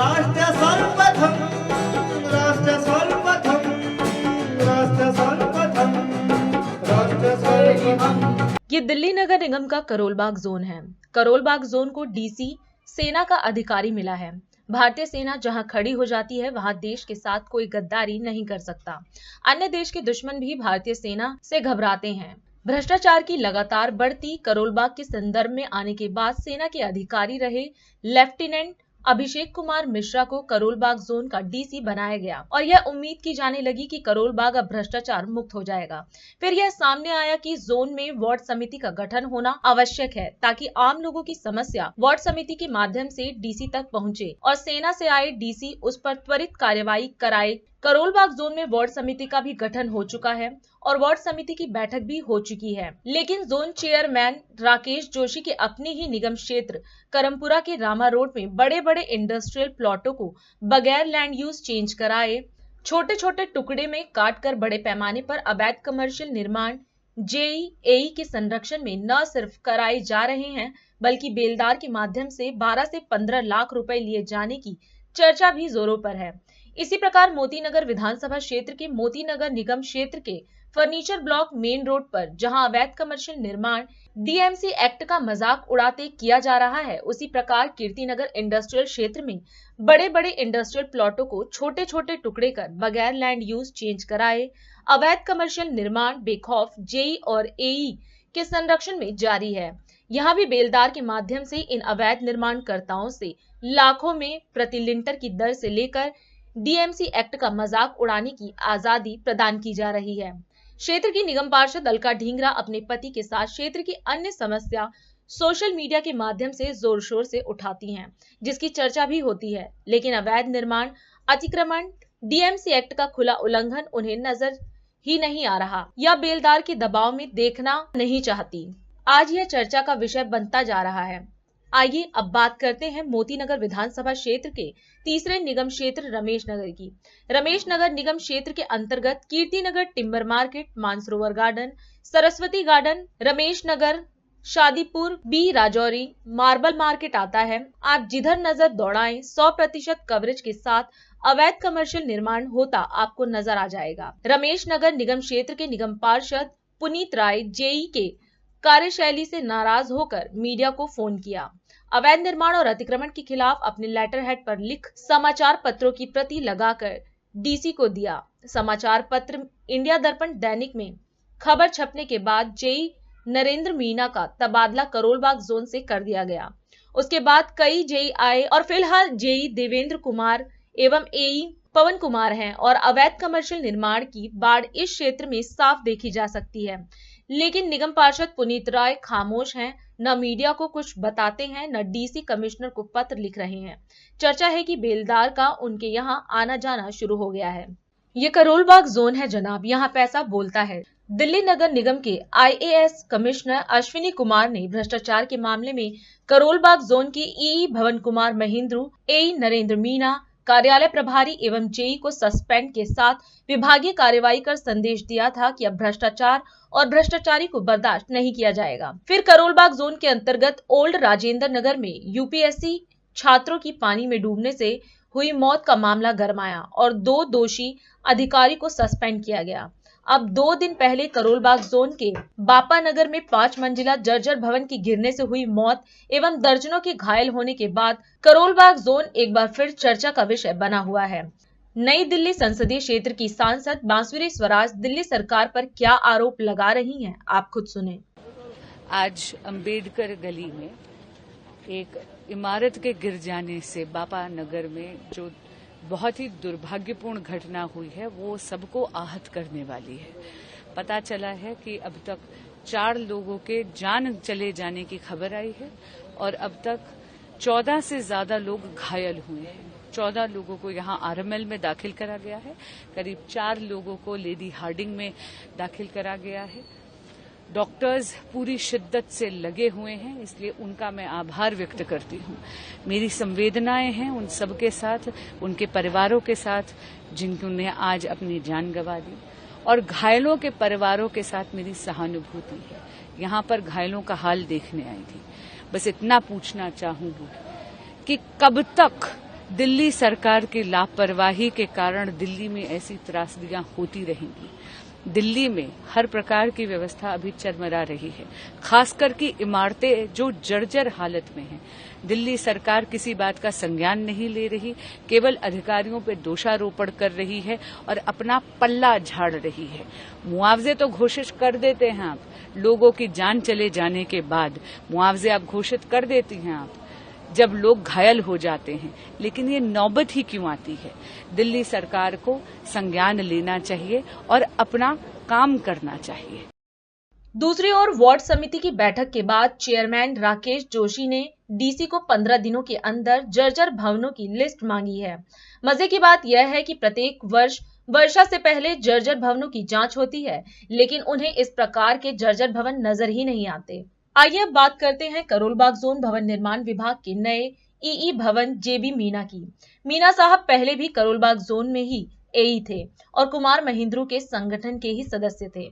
राष्ट्र सर्वप्रथम राष्ट्र सर्वप्रथम राष्ट्र सर्वप्रथम राष्ट्र सर्वप्रथम। ये दिल्ली नगर निगम का करोलबाग जोन है। करोलबाग जोन को डीसी सेना का अधिकारी मिला है। भारतीय सेना जहां खड़ी हो जाती है वहां देश के साथ कोई गद्दारी नहीं कर सकता। अन्य देश के दुश्मन भी भारतीय सेना से घबराते हैं। भ्रष्टाचार की लगातार बढ़ती करोलबाग के संदर्भ में आने के बाद सेना के अधिकारी रहे लेफ्टिनेंट अभिषेक कुमार मिश्रा को करोलबाग जोन का डीसी बनाया गया और यह उम्मीद की जाने लगी कि करोलबाग अब भ्रष्टाचार मुक्त हो जाएगा। फिर यह सामने आया कि जोन में वार्ड समिति का गठन होना आवश्यक है ताकि आम लोगों की समस्या वार्ड समिति के माध्यम से डीसी तक पहुंचे और सेना से आए डीसी उस पर त्वरित कार्यवाही कराए। करोलबाग जोन में वार्ड समिति का भी गठन हो चुका है और वार्ड समिति की बैठक भी हो चुकी है, लेकिन जोन चेयरमैन राकेश जोशी के अपने ही निगम क्षेत्र करमपुरा के रामा रोड में बड़े बड़े इंडस्ट्रियल प्लॉटों को बगैर लैंड यूज चेंज कराए छोटे छोटे टुकड़े में काटकर बड़े पैमाने पर अवैध कमर्शियल निर्माण जेईएई के संरक्षण में न सिर्फ कराए जा रहे हैं बल्कि बेलदार के माध्यम से 12 से 15 लाख रुपए लिए जाने की चर्चा भी जोरों पर है। इसी प्रकार मोतीनगर विधानसभा क्षेत्र के मोतीनगर निगम क्षेत्र के फर्नीचर ब्लॉक मेन रोड पर जहां अवैध कमर्शियल निर्माण डीएमसी एक्ट का मजाक उड़ाते किया जा रहा है, उसी प्रकार कीर्तिनगर इंडस्ट्रियल क्षेत्र में बड़े बड़े इंडस्ट्रियल प्लॉटों को छोटे छोटे टुकड़े कर बगैर लैंड यूज चेंज कराए अवैध कमर्शियल निर्माण बेखौफ जेई और एई के संरक्षण में जारी है। यहाँ भी बेलदार के माध्यम से इन अवैध निर्माणकर्ताओं से लाखों में प्रति लिंटर की दर से लेकर डीएमसी एक्ट का मजाक उड़ाने की आजादी प्रदान की जा रही है। क्षेत्र की निगम पार्षद अलका ढींगरा अपने पति के साथ क्षेत्र की अन्य समस्या सोशल मीडिया के माध्यम से जोर शोर से उठाती हैं, जिसकी चर्चा भी होती है, लेकिन अवैध निर्माण अतिक्रमण डीएमसी एक्ट का खुला उल्लंघन उन्हें नजर ही नहीं आ रहा या बेलदार के दबाव में देखना नहीं चाहती। आज यह चर्चा का विषय बनता जा रहा है। आइए अब बात करते हैं मोतीनगर विधानसभा क्षेत्र के तीसरे निगम क्षेत्र रमेश नगर की। रमेश नगर निगम क्षेत्र के अंतर्गत Kirtinagar timber market, Mansarovar garden, Saraswati garden, Ramesh Nagar, Shadipur, B Rajouri, marble market आता है। आप जिधर नजर दौड़ाएं 100% कवरेज के साथ अवैध कमर्शियल निर्माण होता आपको नजर आ जाएगा। रमेश नगर निगम क्षेत्र के निगम पार्षद पुनीत राय जेई के कार्यशैली से नाराज होकर मीडिया को फोन किया। अवैध निर्माण और अतिक्रमण के खिलाफ अपने लेटर हेड पर लिख समाचार पत्रों की प्रति लगाकर डीसी को दिया। समाचार पत्र इंडिया दर्पण दैनिक में खबर छपने के बाद जेई नरेंद्र मीना का तबादला करोलबाग जोन से कर दिया गया। उसके बाद कई जेई आए और फिलहाल जेई देवेंद्र कुमार एवं एई पवन कुमार हैं और अवैध कमर्शियल निर्माण की बाढ़ इस क्षेत्र में साफ देखी जा सकती है, लेकिन निगम पार्षद पुनीत राय खामोश हैं, न मीडिया को कुछ बताते हैं, न डीसी कमिश्नर को पत्र लिख रहे हैं। चर्चा है कि बेलदार का उनके यहाँ आना जाना शुरू हो गया है। ये करोलबाग जोन है जनाब, यहाँ पैसा बोलता है। दिल्ली नगर निगम के आईएएस कमिश्नर अश्विनी कुमार ने भ्रष्टाचार के मामले में करोलबाग जोन के ई भवन कुमार महेंद्रू, एई नरेंद्र मीना, कार्यालय प्रभारी एवं जेई को सस्पेंड के साथ विभागीय कार्यवाही कर संदेश दिया था कि अब भ्रष्टाचार और भ्रष्टाचारी को बर्दाश्त नहीं किया जाएगा। फिर करोलबाग जोन के अंतर्गत ओल्ड राजेंद्र नगर में यूपीएससी छात्रों की पानी में डूबने से हुई मौत का मामला गरमाया और 2 दोषी अधिकारी को सस्पेंड किया गया। अब 2 दिन पहले करोलबाग जोन के बापा नगर में 5 मंजिला जर्जर भवन की गिरने से हुई मौत एवं दर्जनों के घायल होने के बाद करोलबाग जोन एक बार फिर चर्चा का विषय बना हुआ है। नई दिल्ली संसदीय क्षेत्र की सांसद बांसुरी स्वराज दिल्ली सरकार पर क्या आरोप लगा रही हैं, आप खुद सुने। आज अंबेडकर गली में एक इमारत के गिर जाने से बापा नगर में जो बहुत ही दुर्भाग्यपूर्ण घटना हुई है वो सबको आहत करने वाली है। पता चला है कि अब तक 4 लोगों के जान चले जाने की खबर आई है और अब तक 14 से ज्यादा लोग घायल हुए हैं। 14 लोगों को यहाँ आरएमएल में दाखिल करा गया है, करीब 4 लोगों को लेडी हार्डिंग में दाखिल करा गया है। डॉक्टर्स पूरी शिद्दत से लगे हुए हैं, इसलिए उनका मैं आभार व्यक्त करती हूँ। मेरी संवेदनाएं हैं उन सबके साथ, उनके परिवारों के साथ जिन्होंने आज अपनी जान गंवा दी, और घायलों के परिवारों के साथ मेरी सहानुभूति है। यहाँ पर घायलों का हाल देखने आई थी। बस इतना पूछना चाहूंगी कि कब तक दिल्ली सरकार की लापरवाही के कारण दिल्ली में ऐसी त्रासदियां होती रहेंगी। दिल्ली में हर प्रकार की व्यवस्था अभी चरमरा रही है, खासकर की इमारतें जो जर्जर हालत में हैं। दिल्ली सरकार किसी बात का संज्ञान नहीं ले रही, केवल अधिकारियों पे दोषारोपण कर रही है और अपना पल्ला झाड़ रही है। मुआवजे तो घोषित कर देते हैं आप, लोगों की जान चले जाने के बाद मुआवजे आप घोषित कर देती हैं आप, जब लोग घायल हो जाते हैं, लेकिन ये नौबत ही क्यों आती है? दिल्ली सरकार को संज्ञान लेना चाहिए और अपना काम करना चाहिए। दूसरी ओर वार्ड समिति की बैठक के बाद चेयरमैन राकेश जोशी ने डीसी को 15 दिनों के अंदर जर्जर भवनों की लिस्ट मांगी है। मजे की बात यह है कि प्रत्येक वर्ष वर्षा से पहले जर्जर भवनों की जांच होती है, लेकिन उन्हें इस प्रकार के जर्जर भवन नजर ही नहीं आते। आइए अब बात करते हैं करोलबाग जोन भवन निर्माण विभाग के नए ईई भवन जेबी मीना की। मीना साहब पहले भी करोलबाग जोन में ही एई थे और कुमार महेंद्रू के संगठन के ही सदस्य थे।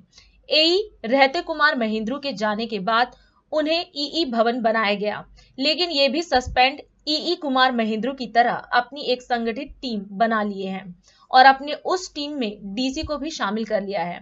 एई रहते कुमार महेंद्रू के जाने के बाद उन्हें ईई भवन बनाया गया, लेकिन ये भी सस्पेंड ईई कुमार महेंद्रू की तरह अपनी एक संगठित टीम बना लिए हैं और अपने उस टीम में डीसी को भी शामिल कर लिया है।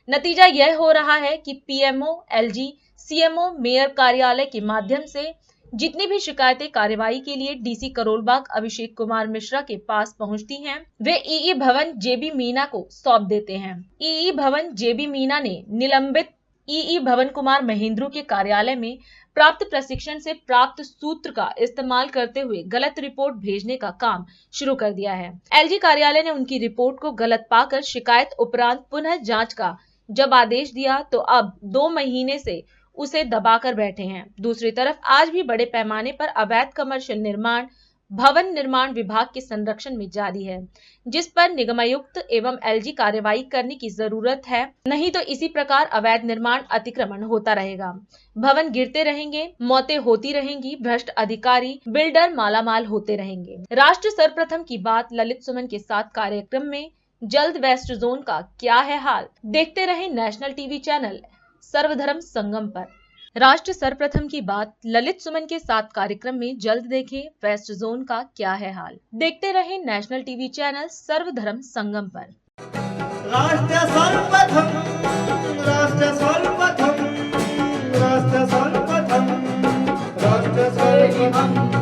नतीजा यह हो रहा है कि पीएमओ, एलजी, सीएमओ, मेयर कार्यालय के माध्यम से जितनी भी शिकायतें कार्रवाई के लिए डीसी करोलबाग अभिषेक कुमार मिश्रा के पास पहुंचती हैं, वे ईई भवन जेबी मीना को सौंप देते हैं। ईई भवन जेबी मीना ने निलंबित ईई भवन कुमार महेंद्रू के कार्यालय में प्राप्त प्रशिक्षण से प्राप्त सूत्र का इस्तेमाल करते हुए गलत रिपोर्ट भेजने का काम शुरू कर दिया है। एलजी कार्यालय ने उनकी रिपोर्ट को गलत पाकर शिकायत उपरांत पुनः जांच का जब आदेश दिया, तो अब 2 महीने से उसे दबाकर बैठे हैं। दूसरी तरफ आज भी बड़े पैमाने पर अवैध कमर्शियल निर्माण भवन निर्माण विभाग के संरक्षण में जारी है, जिस पर निगमायुक्त एवं एलजी कार्रवाई करने की जरूरत है, नहीं तो इसी प्रकार अवैध निर्माण अतिक्रमण होता रहेगा। भवन गिरते रहेंगे, मौतें होती रहेंगी, भ्रष्ट अधिकारी बिल्डर मालामाल होते रहेंगे। राष्ट्र सर्वप्रथम की बात ललित सुमन के साथ कार्यक्रम में जल्द वेस्ट जोन का क्या है हाल, देखते रहे नेशनल टीवी चैनल सर्वधर्म संगम पर। राष्ट्र सर्वप्रथम की बात ललित सुमन के साथ कार्यक्रम में जल्द देखें वेस्ट जोन का क्या है हाल, देखते रहे नेशनल टीवी चैनल सर्वधर्म संगम पर। राष्ट्र सर्वप्रथम, राष्ट्र सर्वप्रथम, राष्ट्र सर्वप्रथम, राष्ट्र सर्वप्रथम।